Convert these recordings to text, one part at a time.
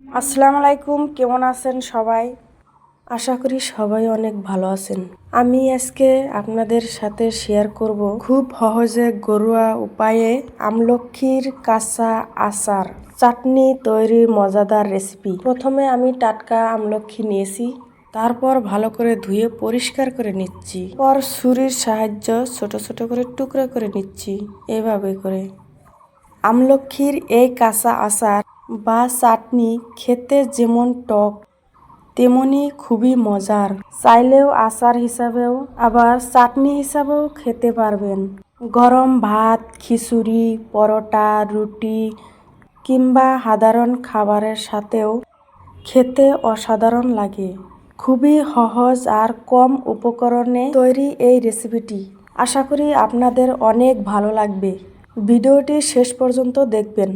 আসসালামু আলাইকুম, কেমন আছেন সবাই? আশা করি সবাই অনেক ভালো আছেন। আমি আজকে আপনাদের সাথে শেয়ার করব খুব সহজে ঘরোয়া উপায়ে আমলকির কাঁচা আচার চাটনি তৈরির মজাদার রেসিপি। প্রথমে আমি টাটকা আমলকি নিয়েছি, তারপর ভালো করে ধুয়ে পরিষ্কার করে নিচ্ছি। পর ছুরির সাহায্য ছোট ছোট করে টুকরো করে নিচ্ছি এভাবে করে। আমলকির এই কাঁচা আচার বা চাটনি খেতে যেমন টক তেমনি খুবই মজার। চাইলেও আচার হিসাবেও আবার চাটনি হিসাবেও খেতে পারবেন। গরম ভাত, খিচুড়ি, পরোটা, রুটি কিংবা সাধারণ খাবারের সাথেও খেতে অসাধারণ লাগে। খুবই সহজ আর কম উপকরণে তৈরি এই রেসিপিটি। আশা করি আপনাদের অনেক ভালো লাগবে। ভিডিওটি শেষ পর্যন্ত দেখবেন।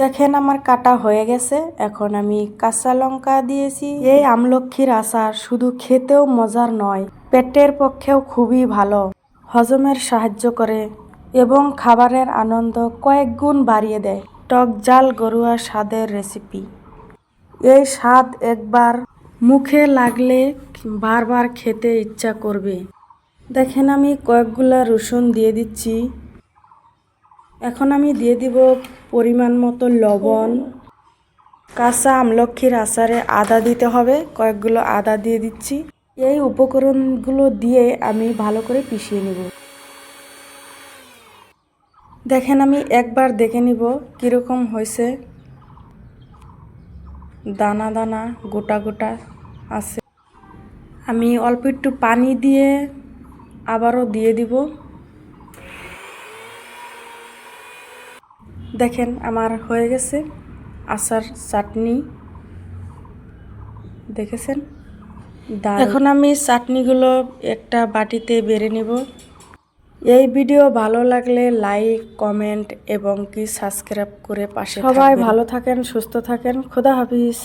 দেখেন আমার কাটা হয়ে গেছে, এখন আমি কাঁচা লঙ্কা দিয়েছি। এই আমলকির আচার শুধু খেতেও মজার নয়, পেটের পক্ষেও খুবই ভালো, হজমের সাহায্য করে এবং খাবারের আনন্দ কয়েক গুণ বাড়িয়ে দেয়। টক ঝাল ঘরোয়া স্বাদের রেসিপি। এই স্বাদ একবার মুখে লাগলে বারবার খেতে ইচ্ছা করবে। দেখেন আমি কয়েকগুলা রসুন দিয়ে দিচ্ছি। এখন আমি দিয়ে দিব পরিমাণ মতো লবণ। কাঁচা আমলকির আচারে আদা দিতে হবে, কয়েকগুলো আদা দিয়ে দিচ্ছি। এই উপকরণগুলো দিয়ে আমি ভালো করে পিষিয়ে নেব। দেখেন আমি একবার দেখে নিব কীরকম হয়েছে। দানা দানা গোটা গোটা আছে। আমি অল্প একটু পানি দিয়ে আবারও দিয়ে দিব। দেখেন আমার হয়ে গেছে আচার চাটনি, দেখেছেন। এখন আমি চাটনিগুলো একটা বাটিতে বেড়ে নেব। এই ভিডিও ভালো লাগলে লাইক, কমেন্ট এবং সাবস্ক্রাইব করে পাশে থাকবেন। সবাই ভালো থাকেন, সুস্থ থাকেন। খোদা হাফিজ।